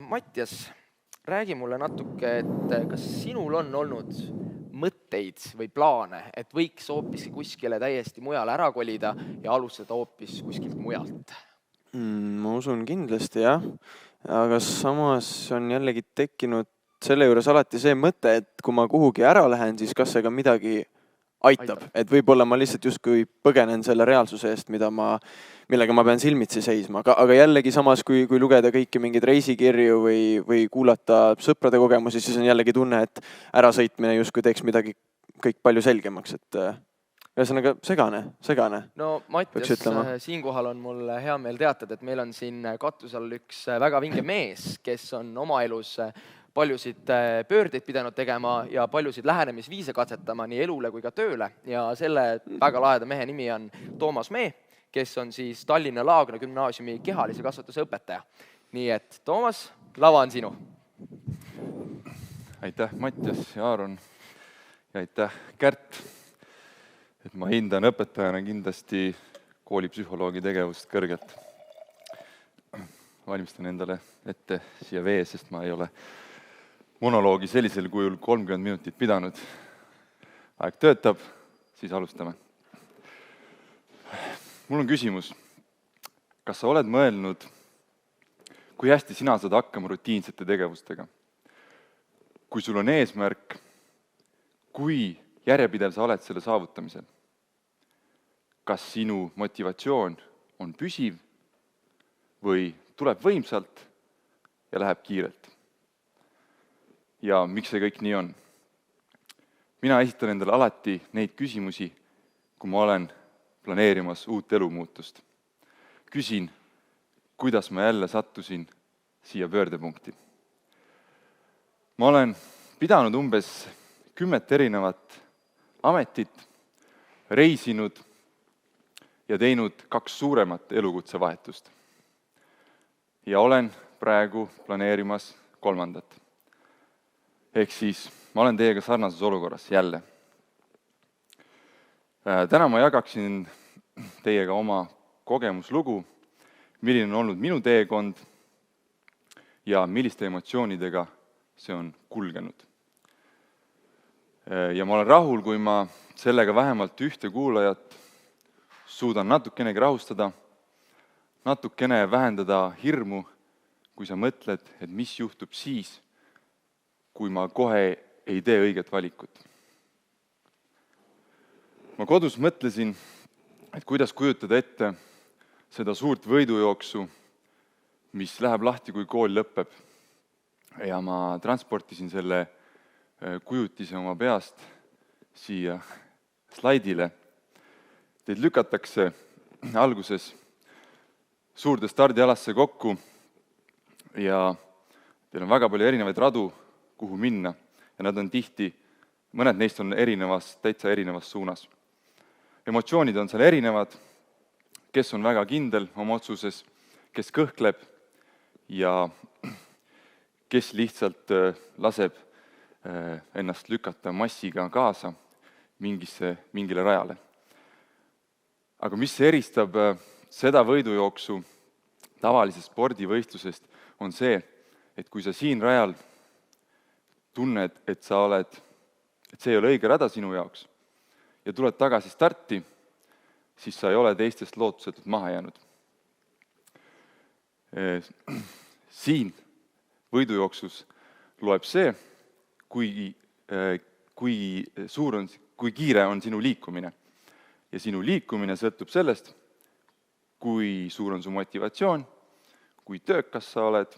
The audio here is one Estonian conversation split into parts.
Mattias, räägi mulle natuke, et kas sinul on olnud mõtteid või plaane, et võiks hoopiski kuskile täiesti mujale ära kolida ja alustada hoopis kuskilt mujalt? Ma usun kindlasti jah, aga samas on jällegi tekkinud selle juures alati see mõte, et kui ma kuhugi ära lähen, siis kas see ka midagi aitab. Et võib-olla ma lihtsalt justkui põgenen selle reaalsuse eest, millega ma pean silmitsi seisma. Aga jällegi samas, kui lugeda kõiki mingeid reisikirju või kuulata sõprade kogemusi, siis on jällegi tunne, et ärasõitmine justkui teeks midagi kõik palju selgemaks. Et ühesõnaga segane. No Mattias, siinkohal on mul hea meel teatada, et meil on siin katuse all üks väga vinge mees, kes on oma elus paljusid pöördeid pidanud tegema ja paljusid lähenemisviise katsetama nii elule kui ka tööle. Ja selle väga laheda mehe nimi on Toomas Mee, kes on siis Tallinna Laagna gümnaasiumi kehalise kasvatuse õpetaja. Nii et Toomas, lava on sinu. Aitäh Mattias ja Aaron ja aitäh Kärt. Et ma hindan õpetajana kindlasti koolipsühholoogi tegevust kõrgelt. Valmistan endale ette siia vee, sest ma ei ole monoloogi sellisel kujul 30 minutit pidanud. Aeg töötab, siis alustame. Mul on küsimus. Kas sa oled mõelnud, kui hästi sina saad hakkama rutiinsete tegevustega? Kui sul on eesmärk, kui järjepidev sa oled selle saavutamisel? Kas sinu motivatsioon on püsiv või tuleb võimsalt ja läheb kiirelt? Ja miks see kõik nii on? Mina esitan endale alati neid küsimusi, kui ma olen planeerimas uut elumuutust. Küsin, kuidas ma jälle sattusin siia pöördepunkti. Ma olen pidanud umbes 10 erinevat ametit, reisinud ja teinud 2 suuremat elukutsevahetust. Ja olen praegu planeerimas 3. Ehk siis ma olen teiega sarnases olukorras jälle. Täna ma jagaksin teiega oma kogemuslugu, milline on olnud minu teekond ja milliste emotsioonidega see on kulgenud. Ja ma olen rahul, kui ma sellega vähemalt ühte kuulajat suudan natukenegi rahustada, natukene vähendada hirmu, kui sa mõtled, et mis juhtub siis, kui ma kohe ei tee õiget valikut. Ma kodus mõtlesin, et kuidas kujutada ette seda suurt võidujooksu, mis läheb lahti, kui kool lõpeb. Ja ma transportisin selle kujutise oma peast siia slaidile. Teid lükatakse alguses suurde stardialasse kokku ja teil on väga palju erinevaid radu, kuhu minna, ja nad on tihti, mõned neist on täitsa erinevas suunas. Emotsioonid on seal erinevad, kes on väga kindel oma otsuses, kes kõhkleb ja kes lihtsalt laseb ennast lükata massiga kaasa mingile rajale. Aga mis eristab seda võidujooksu tavalisest spordivõistlusest, on see, et kui sa siin rajal tunned, et see ei ole õige rada sinu jaoks ja tuled tagasi starti, siis sa ei ole teistest lootusetult maha jäänud. Siin võidujooksus loeb see, kui kiire on sinu liikumine. Ja sinu liikumine sõltub sellest, kui suur on su motivatsioon, kui töökas sa oled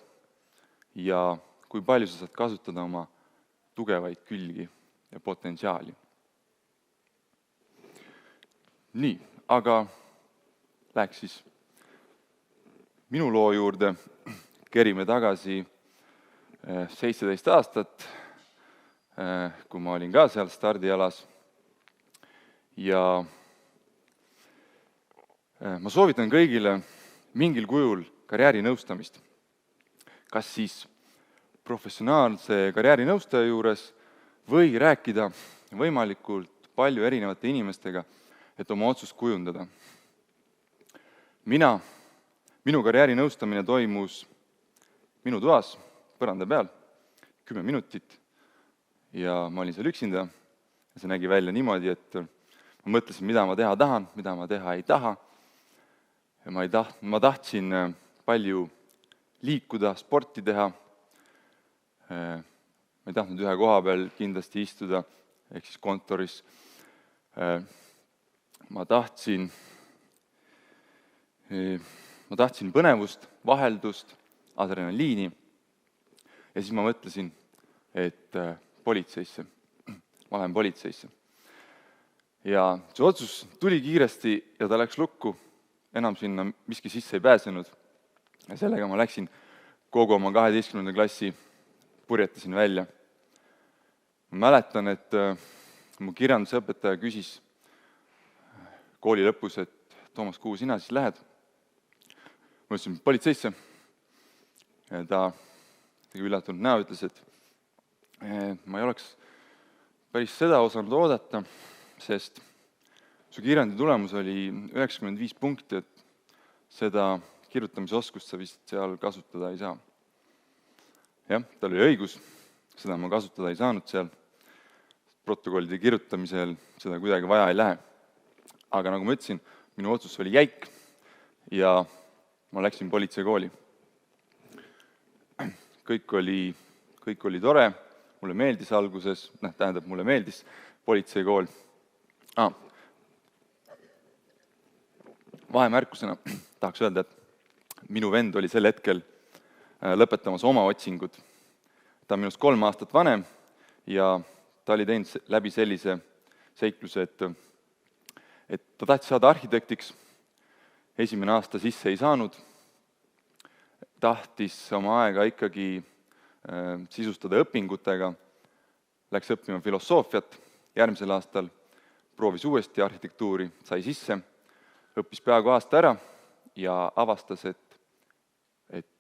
ja kui palju sa saad kasutada oma tugevaid külgi ja potentsiaali. Nii, aga läheks siis minu loo juurde. Kerime tagasi 17 aastat, kui ma olin ka seal stardialas. Ja ma soovitan kõigile mingil kujul karjäärinõustamist. Kas siis professionaalse karjäärinõustaja juures või rääkida võimalikult palju erinevate inimestega, et oma otsust kujundada. Minu karjäärinõustamine toimus minu toas põranda peal, 10 minutit ja ma olin seal üksinda ja see nägi välja niimoodi, et ma mõtlesin, mida ma teha tahan, mida ma teha ei taha. Ja ma tahtsin palju liikuda, sporti teha. Ma ei tahtnud ühe koha peal kindlasti istuda, ehk siis kontoris. Ma tahtsin põnevust, vaheldust, adrenaliini ja siis ma mõtlesin, et politseisse. Ma lähen politseisse. Ja see otsus tuli kiiresti ja ta läks lukku, enam sinna miski sisse ei pääsenud. Ja sellega ma läksin kogu oma 12. klassi, purjetasin välja. Ma mäletan, et mu kirjandusõpetaja küsis kooli lõpus, et Toomas, kuhu sina siis lähed? Ma ütlesin politseisse. Ja ta tegi üllatunud näo, ütles, et ma ei oleks päris seda osanud oodata, sest su kirjandi tulemus oli 95 punkti, et seda kirjutamisoskust sa vist seal kasutada ei saa. Jah, tal oli õigus, seda ma kasutada ei saanud seal. Protokollide kirjutamisel seda kuidagi vaja ei lähe. Aga nagu ma ütlesin, minu otsus oli jäik ja ma läksin politseikooli. Kõik oli tore, mulle meeldis alguses, mulle meeldis politseikool. Vahemärkusena tahaks öelda, et minu vend oli sel hetkel lõpetamas oma otsingud. Ta on minust 3 aastat vanem ja ta oli teinud läbi sellise seikluse, et ta tahtis saada arhitektiks. Esimene aasta sisse ei saanud. Tahtis oma aega ikkagi sisustada õpingutega. Läks õppima filosoofiat. Järgmisel aastal proovis uuesti arhitektuuri, sai sisse, õppis peaaegu aasta ära ja avastas, et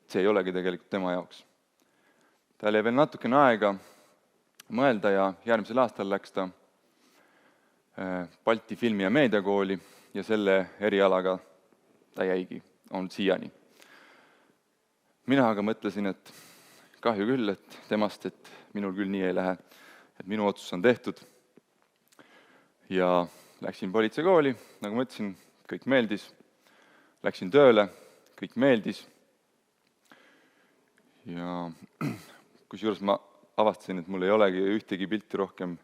see ei olegi tegelikult tema jaoks. Ta oli veel natukene aega mõelda ja järgmisel aastal läks ta Balti filmi- ja meediakooli ja selle erialaga ta jäigi, on siiani. Mina aga mõtlesin, et kahju küll, et temast, et minul küll nii ei lähe, et minu otsus on tehtud. Ja läksin politseikooli, nagu ma ütlesin, kõik meeldis. Läksin tööle, kõik meeldis. Ja kusjuures ma avastasin, et mul ei olegi ühtegi pilti rohkem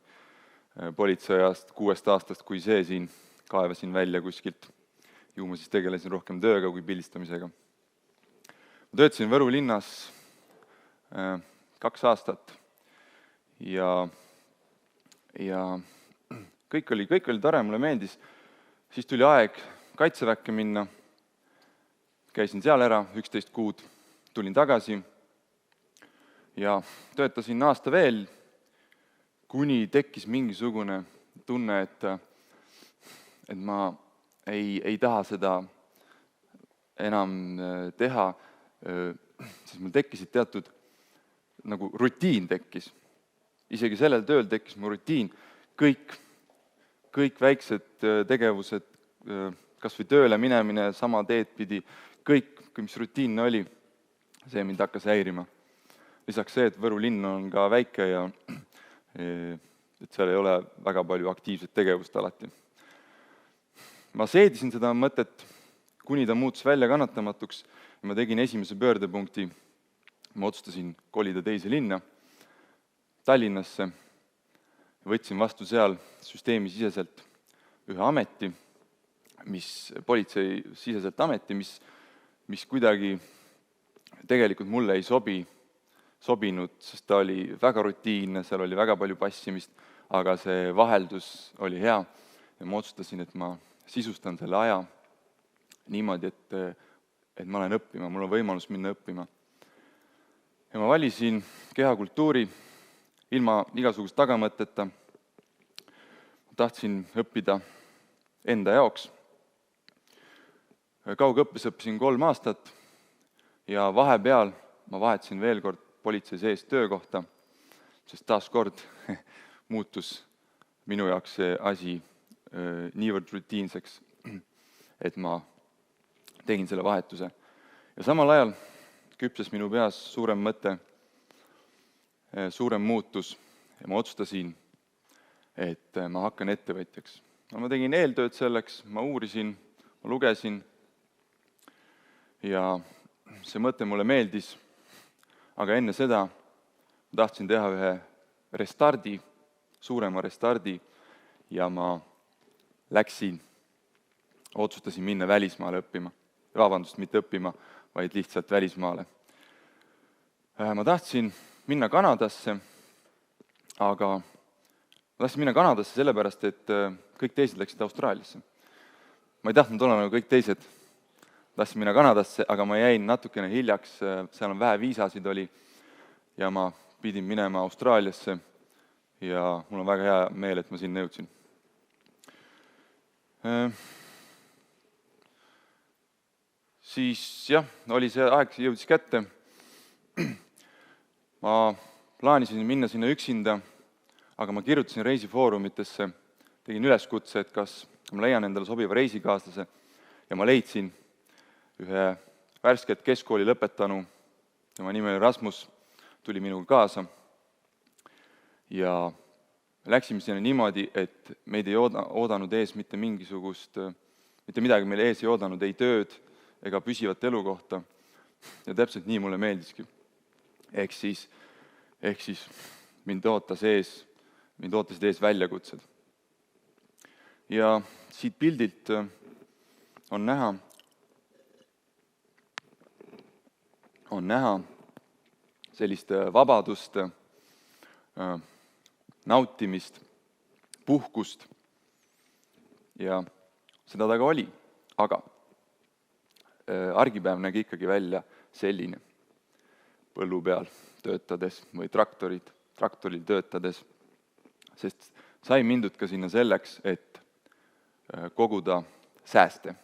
politseiajast 6 aastast kui see siin, kaevasin välja kuskilt. Ju ma siis tegelesin rohkem tööga kui pildistamisega. Ma töötasin Võru linnas 2 aastat ja kõik oli tore, mulle meeldis. Siis tuli aeg Kaitseväkke minna. Käisin seal ära 11 kuud, tulin tagasi ja töötasin aasta veel, kuni tekkis mingisugune tunne, et ma ei taha seda enam teha, siis mul tekkisid teatud, nagu rutiin tekkis. Isegi sellel tööl tekkis mu rutiin. Kõik väiksed tegevused, kas või tööle minemine, sama teed pidi, kõik, mis rutiinne oli, see mind hakkas häirima. Lisaks see, et Võru linn on ka väike ja et seal ei ole väga palju aktiivset tegevust alati. Ma seedisin seda mõtet, kuni ta muutus välja kannatamatuks ja ma tegin esimese pöördepunkti. Ma otsustasin kolida teise linna, Tallinnasse. Võtsin vastu seal süsteemisiseselt ühe ameti, politsei siseselt ameti, mis kuidagi tegelikult mulle ei sobinud, sest ta oli väga rutiinne, seal oli väga palju passimist, aga see vaheldus oli hea ja ma otsustasin, et ma sisustan selle aja niimoodi, et ma lähen õppima, mul on võimalus minna õppima. Ja ma valisin kehakultuuri ilma igasugust tagamõteta. Tahtsin õppida enda jaoks. Kaugõppes õppisin 3 aastat ja vahepeal ma vahetasin veel kord politsei sees töökohta, sest taas kord muutus minu jaoks see asi niivõrd rutiinseks, et ma tegin selle vahetuse. Ja samal ajal küpses minu peas suurem mõte, suurem muutus ja ma otsustasin, et ma hakkan ettevõtjaks. No, ma tegin eeltööd selleks, ma uurisin, ma lugesin ja see mõte mulle meeldis, aga enne seda ma tahtsin teha ühe restardi, suurema restardi ja ma otsustasin minna välismaale õppima. Vabandust, mitte õppima, vaid lihtsalt välismaale. Ma tahtsin minna Kanadasse, aga ma tahtsin minna Kanadasse sellepärast, et kõik teised läksid Austraaliasse. Ma ei tahtnud olla nagu kõik teised. Tahtsin minna Kanadasse, aga ma jäin natukene hiljaks, seal on vähe viisasid oli ja ma pidin minema Austraaliasse ja mul on väga hea meel, et ma sinna jõudsin. Siis jah, oli see aeg, jõudis kätte. Ma plaanisin minna sinna üksinda, aga ma kirjutasin reisifoorumitesse, tegin üleskutse, et kas ma leian endale sobiva reisikaaslase ja ma leidsin ühe värsket keskkooli lõpetanu, tema nimi oli Rasmus, tuli minuga kaasa ja läksime sinna niimoodi, et meid ei oodanud ees mitte midagi meil ees ei oodanud, ei tööd ega püsivat elukohta ja täpselt nii mulle meeldiski. Ehk siis mind ootasid ees väljakutsed. Ja siit pildilt on näha sellist vabadust, nautimist, puhkust ja seda ta ka oli, aga argipäev nägi ikkagi välja selline põllu peal töötades või traktoril töötades, sest sai mindud ka sinna selleks, et koguda sääste.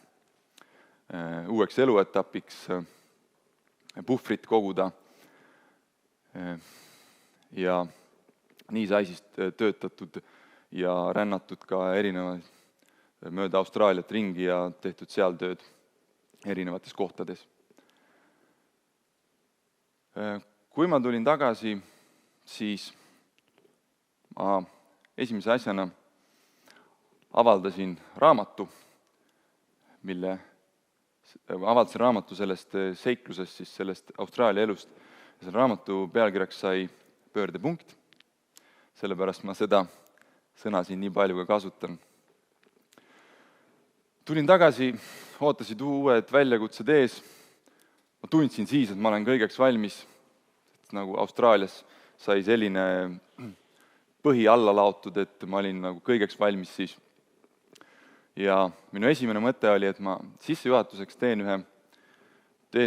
Uueks eluetapiks puhvrit koguda ja nii sai siis töötatud ja rännatud ka erinevaid mööda Austraaliat ringi ja tehtud seal tööd erinevates kohtades. Kui ma tulin tagasi, siis ma esimese asjana avaldasin raamatu sellest seiklusest, siis sellest Austraalia elust. Ja selle raamatu pealkirjaks sai pöördepunkt, sellepärast ma seda sõna siin nii palju ka kasutan. Tulin tagasi, ootasid uued väljakutsed ees. Ma tundsin siis, et ma olen kõigeks valmis. Nagu Austraalias sai selline põhi alla laotud, et ma olin nagu kõigeks valmis siis. Ja minu esimene mõte oli, et ma sissejuhatuseks teen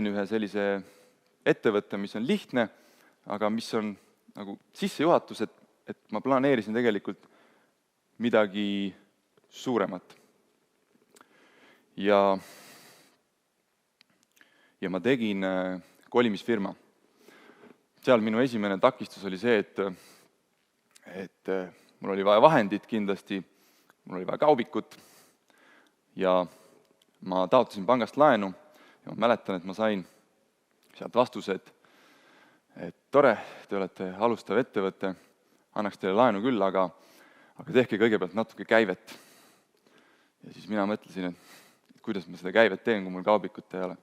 ühe sellise ettevõtte, mis on lihtne, aga mis on nagu sissejuhatus, et ma planeerisin tegelikult midagi suuremat. Ja ma tegin kolimisfirma. Seal minu esimene takistus oli see, et mul oli vaja vahendit kindlasti, mul oli vaja kaubikut ja ma taotlesin pangast laenu ja ma mäletan, et ma sain sealt vastuse, et tore, te olete alustav ettevõte, annaks teile laenu küll, aga tehke kõigepealt natuke käivet. Ja siis mina mõtlesin, et kuidas ma seda käivet teen, kui mul kaubikut ei ole.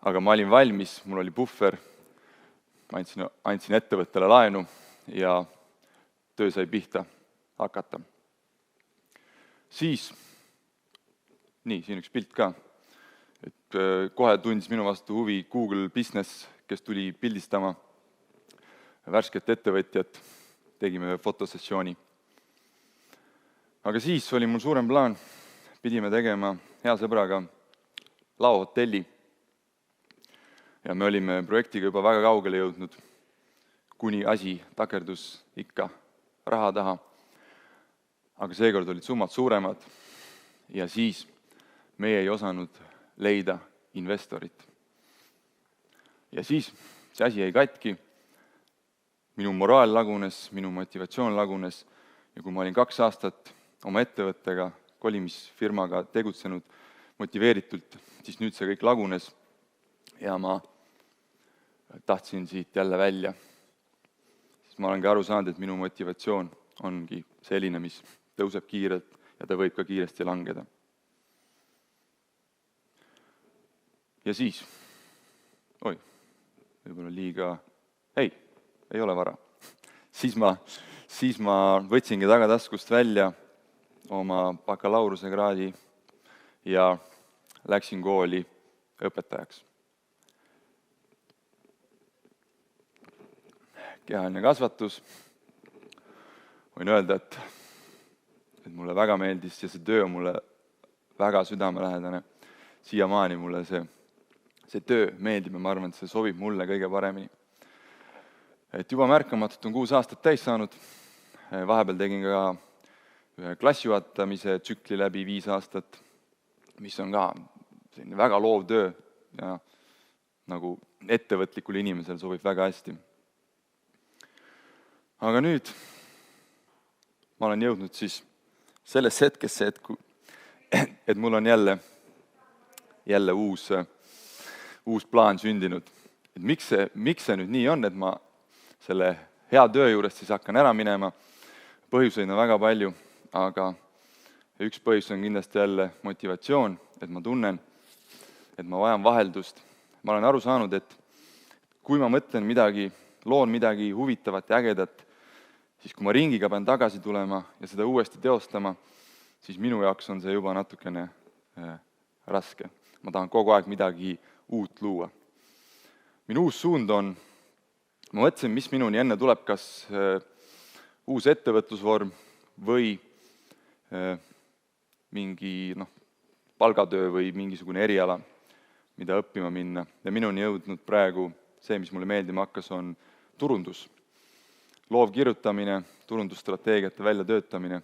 Aga ma olin valmis, mul oli puhver, ma andsin ettevõttele laenu ja töö sai pihta hakata. Siis, siin üks pilt ka, et kohe tundis minu vastu huvi Google Business, kes tuli pildistama värsket ettevõtjat, tegime fotosessiooni. Aga siis oli mul suurem plaan, pidime tegema hea sõbraga laohotelli ja me olime projektiga juba väga kaugele jõudnud, kuni asi takerdus ikka raha taha. Aga seekord olid summad suuremad ja siis meie ei osanud leida investorit. Ja siis see asi jäi katki, minu moraal lagunes, minu motivatsioon lagunes ja kui ma olin 2 aastat oma ettevõttega, kolimisfirmaga tegutsenud motiveeritult, siis nüüd see kõik lagunes ja ma tahtsin siit jälle välja. Siis ma olengi aru saanud, et minu motivatsioon ongi selline, mis tõuseb kiirelt ja ta võib ka kiiresti langeda. Ja siis, võib-olla liiga, ei ole vara. Siis ma võtsingi tagataskust välja oma bakalaureusekraadi ja läksin kooli õpetajaks. Kehaline kasvatus. Võin öelda, et mulle väga meeldis ja see töö on mulle väga südamelähedane. Siiamaani mulle see töö meeldib ja ma arvan, et see sobib mulle kõige paremini. Et juba märkamatult on 6 aastat täis saanud. Vahepeal tegin ka ühe klassijuhatamise tsükli läbi 5 aastat, mis on ka selline väga loov töö ja nagu ettevõtlikul inimesel sobib väga hästi. Aga nüüd ma olen jõudnud siis sellesse hetkesse, et mul on jälle uus plaan sündinud. Et miks see nüüd nii on, et ma selle hea töö juurest siis hakkan ära minema? Põhjuseid on väga palju, aga üks põhjus on kindlasti jälle motivatsioon, et ma tunnen, et ma vajan vaheldust. Ma olen aru saanud, et kui ma mõtlen loon midagi huvitavat ja ägedat, siis kui ma ringiga pean tagasi tulema ja seda uuesti teostama, siis minu jaoks on see juba natukene raske. Ma tahan kogu aeg midagi uut luua. Minu uus suund on, ma mõtlesin, mis minuni enne tuleb, kas uus ettevõtlusvorm või mingi palgatöö või mingisugune eriala, mida õppima minna. Ja minuni jõudnud praegu see, mis mulle meeldima hakkas, on turundus. Loov kirjutamine, turundusstrateegiate väljatöötamine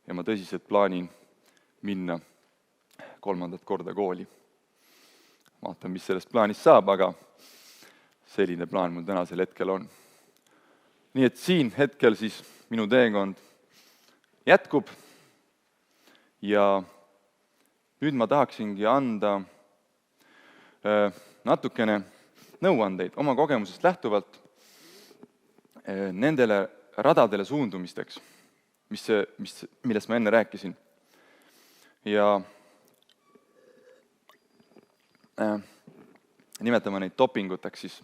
ja ma tõsiselt plaanin minna 3. korda kooli. Vaatan, mis sellest plaanist saab, aga selline plaan mul tänasel hetkel on. Nii et siin hetkel siis minu teekond jätkub ja nüüd ma tahaksingi anda natukene nõuandeid oma kogemusest lähtuvalt nendele radadele suundumisteks, millest ma enne rääkisin. Ja nimetame neid dopinguteks siis,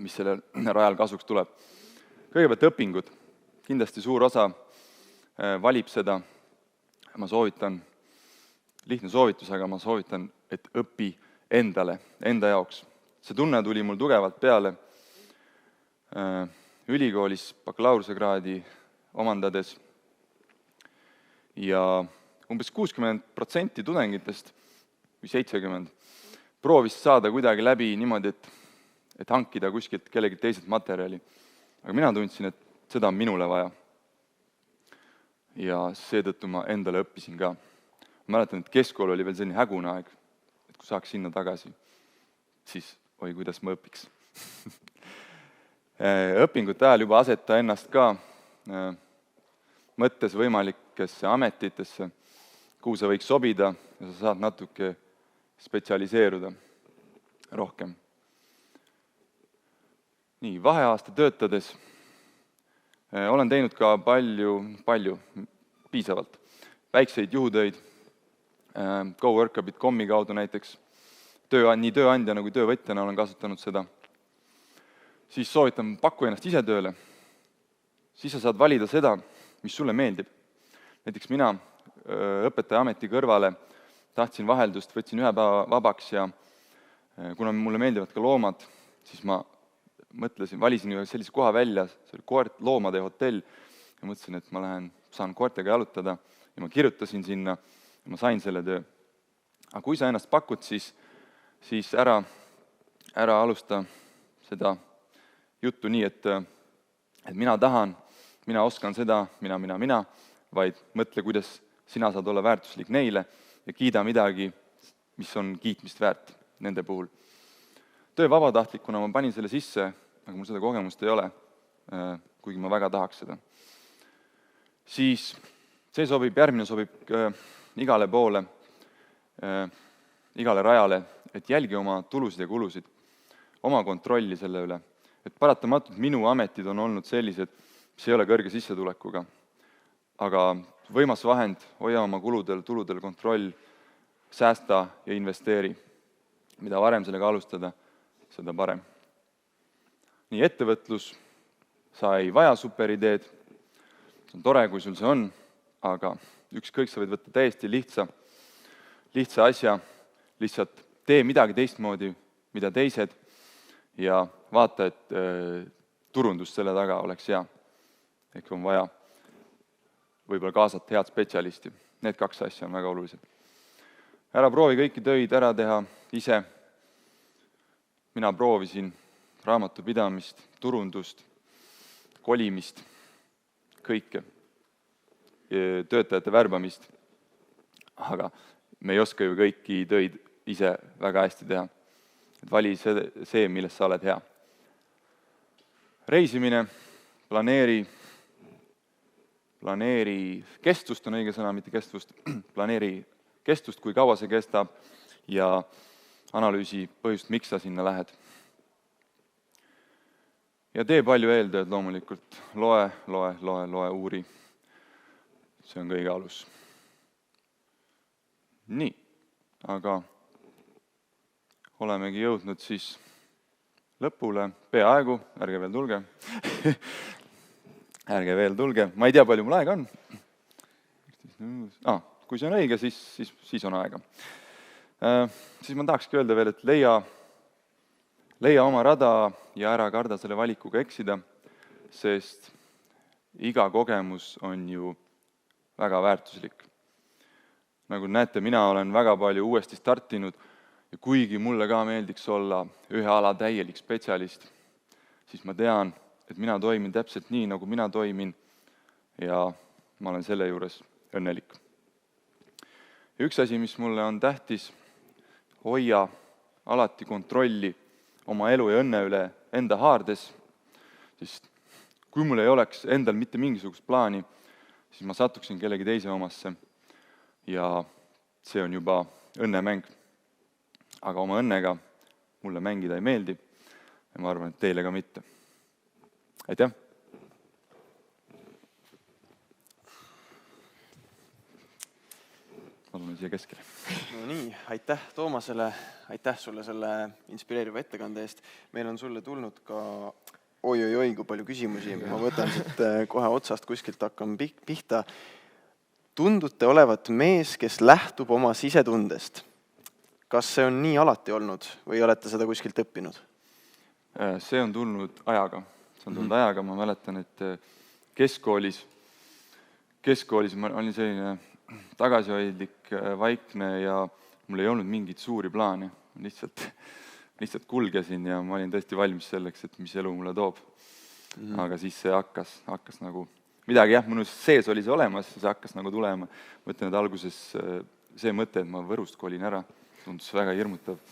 mis sellel rajal kasuks tuleb. Kõigepealt õpingud. Kindlasti suur osa valib seda. Ma soovitan, lihtne soovitus, aga ma soovitan, et õpi endale, enda jaoks. See tunne tuli mul tugevalt peale ülikoolis bakalaureuskraadi omandades ja umbes 60% tudengitest või 70% proovis saada kuidagi läbi niimoodi, et hankida kuskilt kellegi teiselt materjali. Aga mina tundsin, et seda on minule vaja. Ja seetõttu ma endale õppisin ka. Ma mäletan, et keskkool oli veel selline hägune aeg, et kui saaks sinna tagasi, siis kuidas ma õpiks. Õpingute ajal juba aseta ennast ka mõttes võimalikesse ametitesse, kuhu sa võiks sobida ja sa saad natuke spetsialiseeruda rohkem. Nii, vaheaasta töötades olen teinud ka palju, piisavalt väikseid juhutöid, GoWorkabit.com kaudu näiteks, nii tööandja nagu töövõtjana olen kasutanud seda. Siis soovitan pakku ennast ise tööle, siis sa saad valida seda, mis sulle meeldib. Näiteks mina õpetaja ameti kõrvale tahtsin vaheldust, võtsin ühe päeva vabaks ja kuna mulle meeldivad ka loomad, siis ma valisin ühe sellise koha välja, see oli loomade hotell ja mõtlesin, et ma saan koertega jalutada ja ma kirjutasin sinna ja ma sain selle töö. Aga kui sa ennast pakud, siis ära alusta seda juttu nii, et mina tahan, mina oskan seda, mina, vaid mõtle, kuidas sina saad olla väärtuslik neile ja kiida midagi, mis on kiitmist väärt nende puhul. Töö vabatahtlikuna ma panin selle sisse, aga mul seda kogemust ei ole, kuigi ma väga tahaks seda. Siis see järgmine sobib igale poole, igale rajale, et jälgi oma tulusid ja kulusid. oma kontrolli selle üle. Et paratamatult minu ametid on olnud sellised, mis ei ole kõrge sissetulekuga. Aga võimas vahend, hoia oma kuludel, tuludel kontroll, säästa ja investeeri. Mida varem sellega alustada, seda parem. Nii ettevõtlus, sa ei vaja superideed, see on tore, kui sul see on, aga ükskõik sa võid võtta täiesti lihtsa asja, lihtsalt tee midagi teistmoodi, mida teised, ja vaata, et turundus selle taga oleks hea. Ehk on vaja võib-olla kaasata head spetsialisti. Need 2 asja on väga olulised. Ära proovi kõiki töid ära teha ise. Mina proovisin raamatupidamist, turundust, kolimist, kõike, töötajate värbamist, aga me ei oska ju kõiki töid ise väga hästi teha. Et vali see, milles sa oled hea. Reisimine, planeeri kestust, on õige sõna, mitte kestvust, planeeri kestust, kui kaua see kestab, ja analüüsi põhjust, miks sa sinna lähed. Ja tee palju eeltööd loomulikult, loe, uuri. See on kõige alus. Nii, aga olemegi jõudnud siis lõpule, peaaegu, ärge veel tulge. Ärge veel tulge, ma ei tea, palju mul aega on. Kui see on õige, siis on aega. Siis ma tahakski öelda veel, et leia oma rada ja ära karda selle valikuga eksida, sest iga kogemus on ju väga väärtuslik. Nagu näete, mina olen väga palju uuesti startinud ja kuigi mulle ka meeldiks olla ühe ala täielik spetsialist, siis ma tean, et mina toimin täpselt nii, nagu mina toimin ja ma olen selle juures õnnelik. Ja üks asi, mis mulle on tähtis, hoia alati kontrolli oma elu ja õnne üle enda haardes, sest kui mul ei oleks endal mitte mingisugust plaani, siis ma satuksin kellegi teise omasse ja see on juba õnnemäng. Aga oma õnnega mulle mängida ei meeldi ja ma arvan, et teile ka mitte. Aitäh! Ma tulen siia keskele. No nii, aitäh Toomasele, aitäh sulle selle inspireeriva ettekande eest. Meil on sulle tulnud ka oi, kui palju küsimusi. Ma võtan siit kohe otsast kuskilt hakkan pihta. Tundute olevat mees, kes lähtub oma sisetundest. Kas see on nii alati olnud või olete seda kuskilt õppinud? See on tulnud ajaga. Ajaga, ma mäletan, et keskkoolis ma olin selline tagasihoidlik, vaikne ja mul ei olnud mingit suuri plaane. Lihtsalt kulgesin ja ma olin tõesti valmis selleks, et mis elu mulle toob. Aga siis see hakkas nagu midagi, minu sees oli see olemas, see hakkas nagu tulema. Ma ütlen, et alguses see mõte, et ma Võrust kolin ära, tundus väga hirmutav.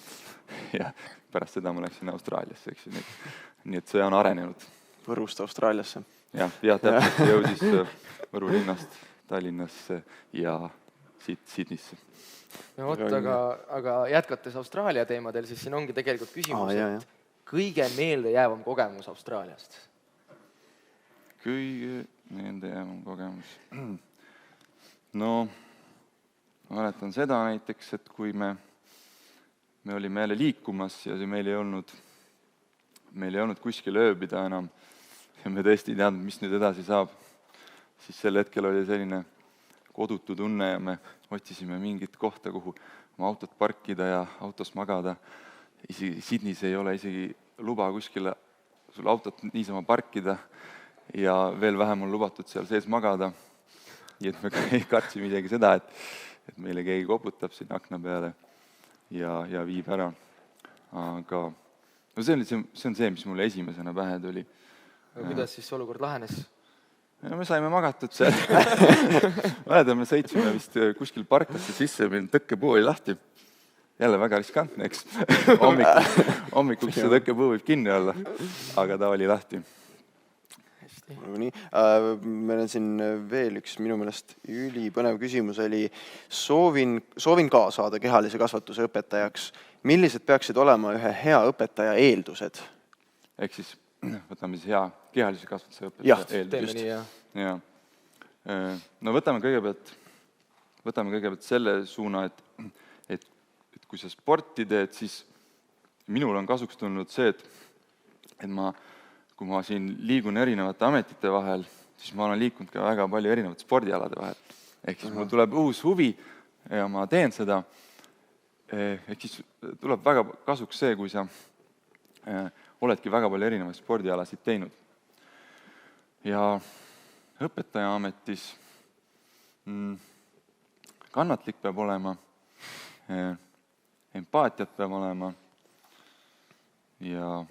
Ja pärast seda ma läksin Austraaliasse, eks ju. Nii et see on arenenud. Võrust Austraaliasse. Jah, täpselt jõudis Võru linnast Tallinnasse ja siit Sydneysse. No vot, aga jätkates Austraalia teemadel, siis siin ongi tegelikult küsimus, et kõige meeldejäävam kogemus Austraaliast? Kõige meeldejäävam kogemus? No, ma mäletan seda näiteks, et kui me olime jälle liikumas ja meil ei olnud kuskil ööbida enam ja me tõesti ei teadnud, mis nüüd edasi saab, siis sel hetkel oli selline kodutu tunne ja me otsisime mingit kohta, kuhu oma autot parkida ja autos magada. Sydneys ei ole isegi luba kuskile sul autot niisama parkida ja veel vähem on lubatud seal sees magada. Nii et me kartsime isegi seda, et meile keegi koputab sinna akna peale ja viib ära. Aga no see on see, mis mulle esimesena pähe tuli. Aga kuidas siis olukord lahenes? Ja me saime magatud seal. Mäletan, me sõitsime vist kuskil parklasse sisse, meil tõkkepuu oli lahti. Jälle väga riskantne, eks. Hommikuks see tõkkepuu võib kinni olla, aga ta oli lahti. kindlasti. Nii. Meil on siin veel üks minu meelest ülipõnev küsimus oli, soovin ka saada kehalise kasvatuse õpetajaks. Millised peaksid olema ühe hea õpetaja eeldused? Ehk siis võtame siis hea kehalise kasvatuse õpetaja eeldused. Ja. No võtame kõigepealt selle suuna, et kui sa sporti teed, siis minul on kasuks tulnud see, et kui ma siin liigun erinevate ametite vahel, siis ma olen liikunud ka väga palju erinevate spordialade vahel. Ehk siis mul tuleb uus huvi ja ma teen seda. Ehk siis tuleb väga kasuks see, kui sa oledki väga palju erinevaid spordialasid teinud. Ja õpetaja ametis kannatlik peab olema, empaatiat peab olema ja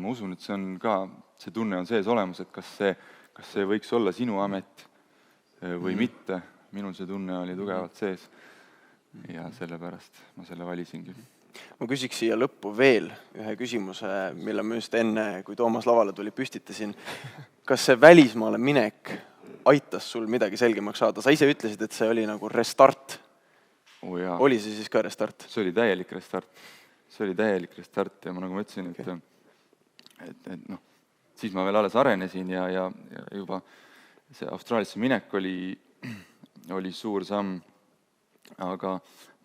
ma usun, et see tunne on sees olemas, et kas see võiks olla sinu amet või mitte. Minul see tunne oli tugevalt sees ja sellepärast ma selle valisingi. Ma küsiks siia lõppu veel ühe küsimuse, mille ma just enne, kui Toomas lavale tuli, püstitasin. Kas see välismaale minek aitas sul midagi selgemaks saada? Sa ise ütlesid, et see oli nagu restart. Oli see siis ka restart? See oli täielik restart. Ja ma nagu mõtlesin, et siis ma veel alles arenesin ja juba see Austraaliasse minek oli suur samm, aga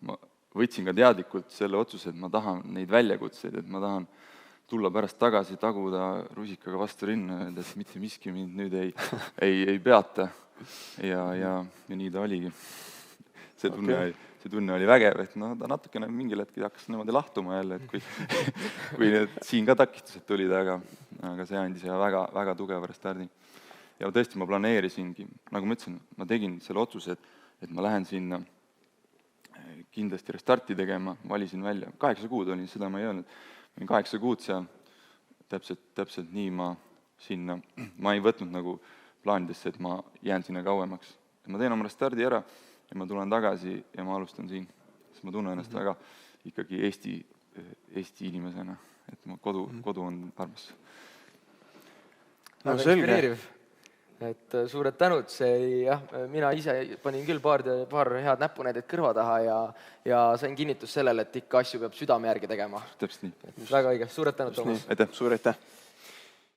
ma võtsin ka teadlikult selle otsuse, et ma tahan neid väljakutseid, et ma tahan tulla pärast tagasi, taguda rusikaga vastu rinna, öeldes mitte miski mind nüüd ei peata. Ja nii ta oligi. See tunne oli vägev, et ta natukene mingil hetkel hakkas niimoodi lahtuma jälle, et kui siin ka takistused tulid, aga see andis väga, väga tugeva restardi. Ja tõesti ma planeerisingi, nagu ma ütlesin, ma tegin selle otsuse, et ma lähen sinna kindlasti restarti tegema, valisin välja. 8 kuud olin, seda ma ei öelnud. 8 kuud seal, täpselt nii ma sinna, ma ei võtnud nagu plaanidesse, et ma jään sinna kauemaks. Ma teen oma restardi ära ja ma tulen tagasi ja ma alustan siin. Sest ma tunnen ennast väga ikkagi Eesti inimesena, et mu kodu on armas. Väga inspireeriv. Et suured tänud, mina ise panin küll paar head näpunäidet kõrva taha ja sain kinnitus sellele, et ikka asju peab südame järgi tegema. Täpselt nii. Väga õige, suured tänud, Toomas. Suur aitäh.